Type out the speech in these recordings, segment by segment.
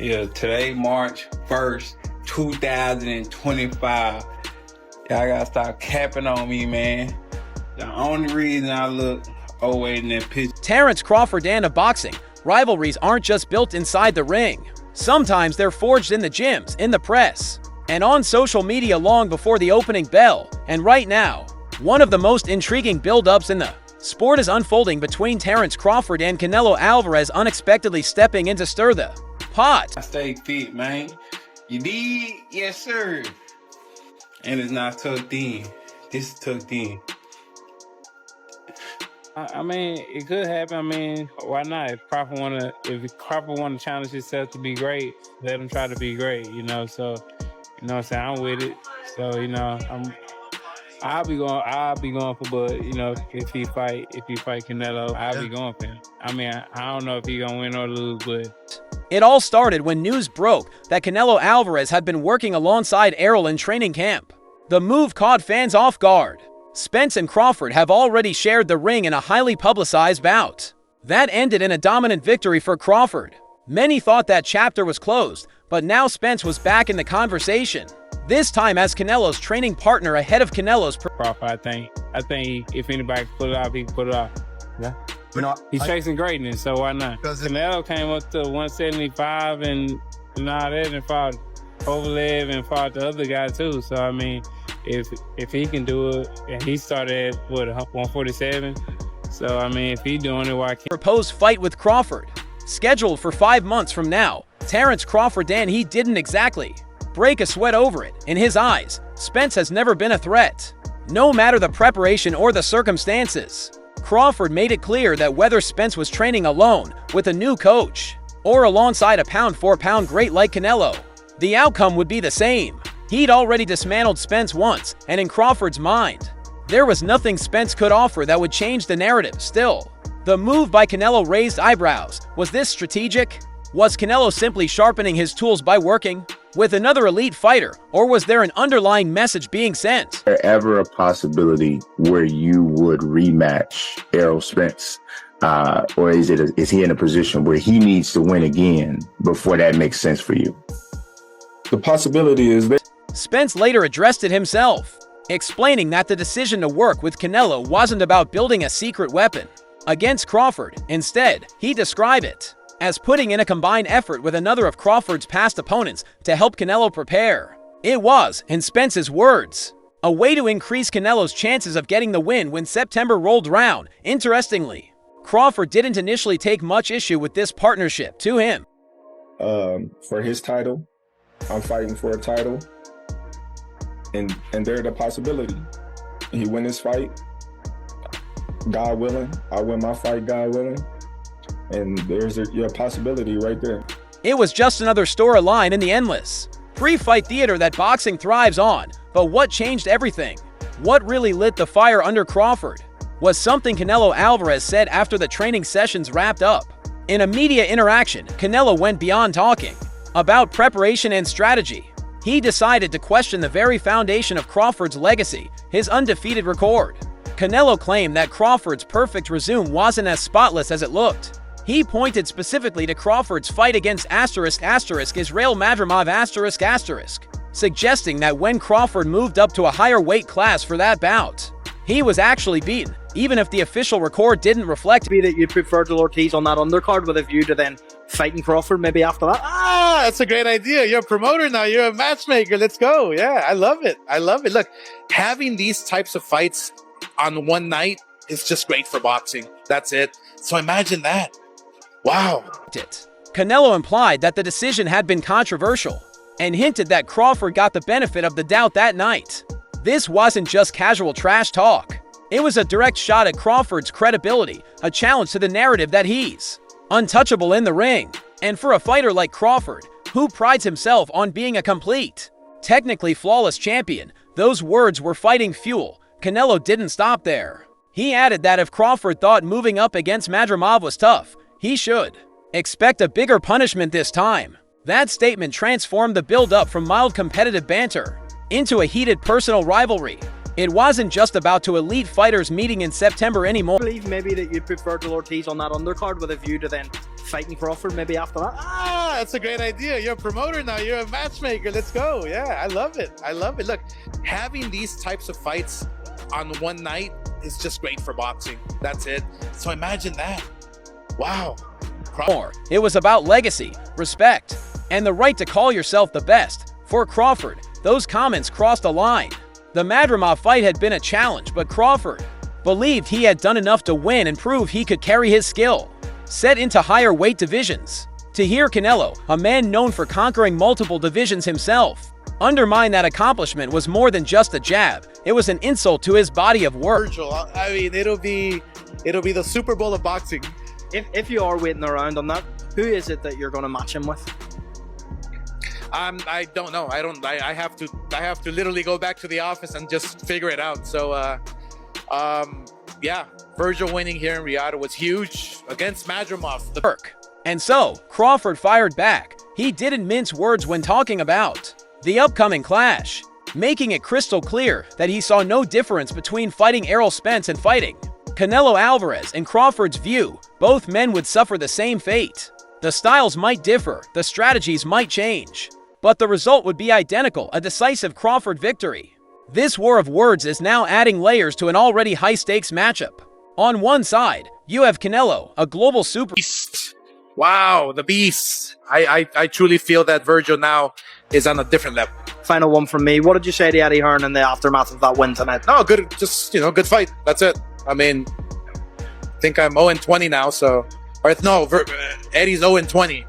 Yeah, today, March 1st, 2025. Y'all gotta stop capping on me, man. The only reason I look away in that picture. Terence Crawford and of boxing, rivalries aren't just built inside the ring. Sometimes they're forged in the gyms, in the press, and on social media long before the opening bell. And right now, one of the most intriguing build-ups in the sport is unfolding between Terence Crawford and Canelo Alvarez unexpectedly stepping in to stir the pot. I stay fit, man. You did? Yes, sir. And it's not tucked in. This is tucked in. I mean, it could happen. I mean, why not? If Crawford wanna challenge himself to be great, let him try to be great, you know. So, you know what I'm saying? I'm with it. So, you know, I'll be going for Bud, you know, if he fight Canelo, I'll be going for him. I mean, I don't know if he's gonna win or lose, but it all started when news broke that Canelo Alvarez had been working alongside Errol in training camp. The move caught fans off guard. Spence and Crawford have already shared the ring in a highly publicized bout. That ended in a dominant victory for Crawford. Many thought that chapter was closed, but now Spence was back in the conversation. This time as Canelo's training partner ahead of Canelo's Crawford, I think if anybody can pull it off, he can pull it off. Yeah. He's chasing greatness, so why not? Canelo came up to 175 and all that and fought Kovalev and fought the other guy too. So I mean, if he can do it, and he started at 147. So I mean, if he's doing it, why can't? Proposed fight with Crawford, scheduled for 5 months from now. Terence Crawford and he didn't exactly break a sweat over it. In his eyes, Spence has never been a threat, no matter the preparation or the circumstances. Crawford made it clear that whether Spence was training alone, with a new coach, or alongside a pound-for-pound great like Canelo, the outcome would be the same. He'd already dismantled Spence once, and in Crawford's mind, there was nothing Spence could offer that would change the narrative. Still, the move by Canelo raised eyebrows. Was this strategic? Was Canelo simply sharpening his tools by working with another elite fighter, or was there an underlying message being sent? Is there ever a possibility where you would rematch Errol Spence? Or is he in a position where he needs to win again before that makes sense for you? The possibility is there. Spence later addressed it himself, explaining that the decision to work with Canelo wasn't about building a secret weapon against Crawford. Instead, he described it as putting in a combined effort with another of Crawford's past opponents to help Canelo prepare. It was, in Spence's words, a way to increase Canelo's chances of getting the win when September rolled around. Interestingly, Crawford didn't initially take much issue with this partnership. To him, for his title, I'm fighting for a title, and there's a possibility. He win his fight, God willing. I win my fight, God willing. And there's your possibility right there. It was just another storyline in the endless pre-fight theater that boxing thrives on. But what changed everything? What really lit the fire under Crawford was something Canelo Alvarez said after the training sessions wrapped up. In a media interaction, Canelo went beyond talking about preparation and strategy. He decided to question the very foundation of Crawford's legacy, his undefeated record. Canelo claimed that Crawford's perfect resume wasn't as spotless as it looked. He pointed specifically to Crawford's fight against Israel Madrimov suggesting that when Crawford moved up to a higher weight class for that bout, he was actually beaten, even if the official record didn't reflect. Be that you'd prefer Ortiz on that undercard with a view to then fighting Crawford maybe after that? That's a great idea. You're a promoter now. You're a matchmaker. Let's go. Yeah, I love it. I love it. Look, having these types of fights on one night is just great for boxing. That's it. So imagine that. Wow. Canelo implied that the decision had been controversial and hinted that Crawford got the benefit of the doubt that night. This wasn't just casual trash talk. It was a direct shot at Crawford's credibility, a challenge to the narrative that he's untouchable in the ring. And for a fighter like Crawford, who prides himself on being a complete, technically flawless champion, those words were fighting fuel. Canelo didn't stop there. He added that if Crawford thought moving up against Madrimov was tough, he should expect a bigger punishment this time. That statement transformed the build-up from mild competitive banter into a heated personal rivalry. It wasn't just about two elite fighters meeting in September anymore. I believe maybe that you'd prefer Ortiz on that undercard with a view to then fighting Crawford maybe after that? Ah, that's a great idea. You're a promoter now. You're a matchmaker. Let's go. Yeah, I love it. I love it. Look, having these types of fights on one night is just great for boxing. That's it. So imagine that. Wow. It was about legacy, respect, and the right to call yourself the best. For Crawford, those comments crossed a line. The Madrimov fight had been a challenge, but Crawford believed he had done enough to win and prove he could carry his skill set into higher weight divisions. To hear Canelo, a man known for conquering multiple divisions himself, undermine that accomplishment was more than just a jab. It was an insult to his body of work. Virgil, I mean, it'll be the Super Bowl of boxing. If you are waiting around on that, who is it that you're going to match him with? I don't know. I have to literally go back to the office and just figure it out. So, yeah, Virgil winning here in Riyadh was huge against Madrimov. And so, Crawford fired back. He didn't mince words when talking about the upcoming clash, making it crystal clear that he saw no difference between fighting Errol Spence and fighting Canelo Alvarez. In Crawford's view, both men would suffer the same fate. The styles might differ, the strategies might change, but the result would be identical, a decisive Crawford victory. This war of words is now adding layers to an already high-stakes matchup. On one side, you have Canelo, a global super Beast. Wow, the beast. I truly feel that Virgil now is on a different level. Final one from me. What did you say to Eddie Hearn in the aftermath of that win tonight? No, good, just, good fight. That's it. I mean, I think I'm 0-20 now, so... Or no, Eddie's 0-20.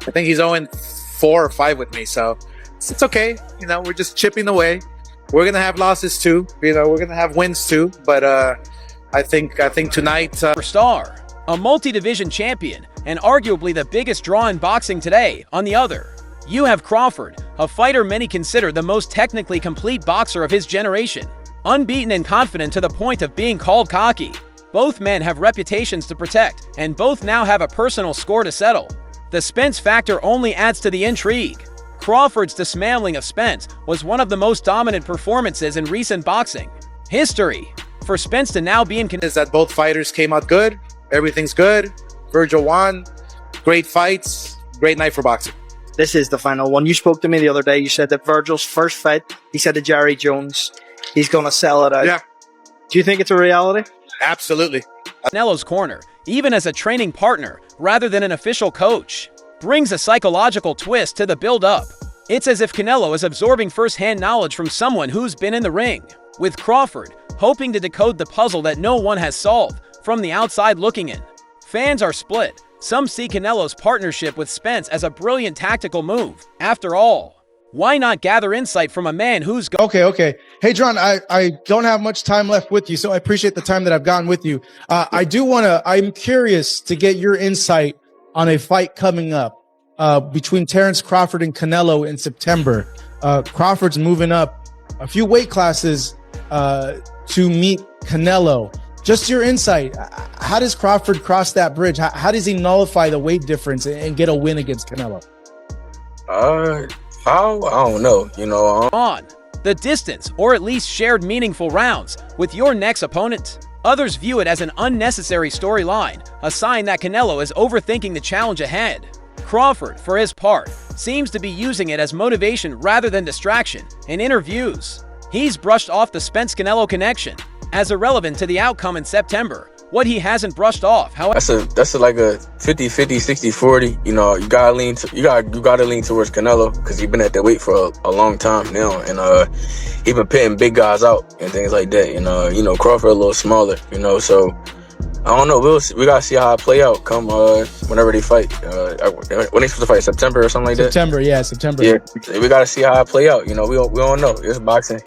I think he's 0-4 or 5 with me, so it's okay. We're just chipping away. We're gonna have losses too. We're gonna have wins too. But I think tonight, star, a multi-division champion, and arguably the biggest draw in boxing today. On the other, you have Crawford, a fighter many consider the most technically complete boxer of his generation, unbeaten and confident to the point of being called cocky. Both men have reputations to protect, and both now have a personal score to settle. The Spence factor only adds to the intrigue. Crawford's dismantling of Spence was one of the most dominant performances in recent boxing history. For Spence to now be in is that both fighters came out good. Everything's good. Virgil won. Great fights. Great night for boxing. This is the final one. You spoke to me the other day. You said that Virgil's first fight, he said to Jerry Jones, he's going to sell it out. Yeah. Do you think it's a reality? Absolutely. Canelo's corner, even as a training partner rather than an official coach, brings a psychological twist to the build-up. It's as if Canelo is absorbing first-hand knowledge from someone who's been in the ring, with Crawford hoping to decode the puzzle that no one has solved from the outside looking in. Fans are split. Some see Canelo's partnership with Spence as a brilliant tactical move. After all, why not gather insight from a man who's... Okay. Hey, John, I don't have much time left with you, so I appreciate the time that I've gotten with you. I'm curious to get your insight on a fight coming up between Terence Crawford and Canelo in September. Crawford's moving up a few weight classes to meet Canelo. Just your insight. How does Crawford cross that bridge? How does he nullify the weight difference and get a win against Canelo? I don't know, on the distance, or at least shared meaningful rounds with your next opponent. Others view it as an unnecessary storyline, a sign that Canelo is overthinking the challenge ahead. Crawford, for his part, seems to be using it as motivation rather than distraction. In interviews, he's brushed off the Spence-Canelo connection as irrelevant to the outcome in September. What he hasn't brushed off, however, that's like a 50-50, 60-40. You gotta lean towards Canelo because he's been at that weight for a long time now, and he been pitting big guys out and things like that. Crawford a little smaller, so I don't know. We gotta see how it play out come whenever they fight. When they supposed to fight, September or something like that. September. Yeah, we gotta see how it play out. We don't know. It's boxing,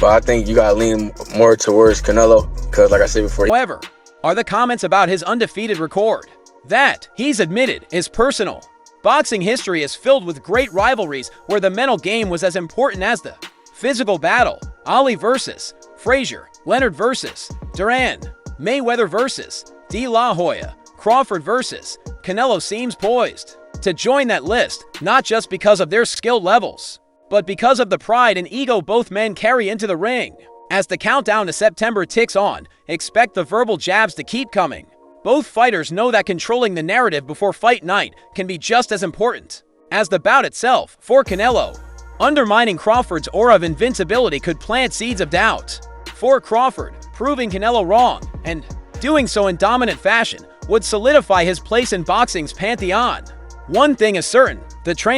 but I think you gotta lean more towards Canelo because, like I said before, however, are the comments about his undefeated record. That, he's admitted, is personal. Boxing history is filled with great rivalries where the mental game was as important as the physical battle. Ali versus Frazier, Leonard versus Duran, Mayweather versus De La Hoya, Crawford versus Canelo seems poised to join that list, not just because of their skill levels, but because of the pride and ego both men carry into the ring. As the countdown to September ticks on, expect the verbal jabs to keep coming. Both fighters know that controlling the narrative before fight night can be just as important as the bout itself. For Canelo, undermining Crawford's aura of invincibility could plant seeds of doubt. For Crawford, proving Canelo wrong, and doing so in dominant fashion, would solidify his place in boxing's pantheon. One thing is certain, the trainer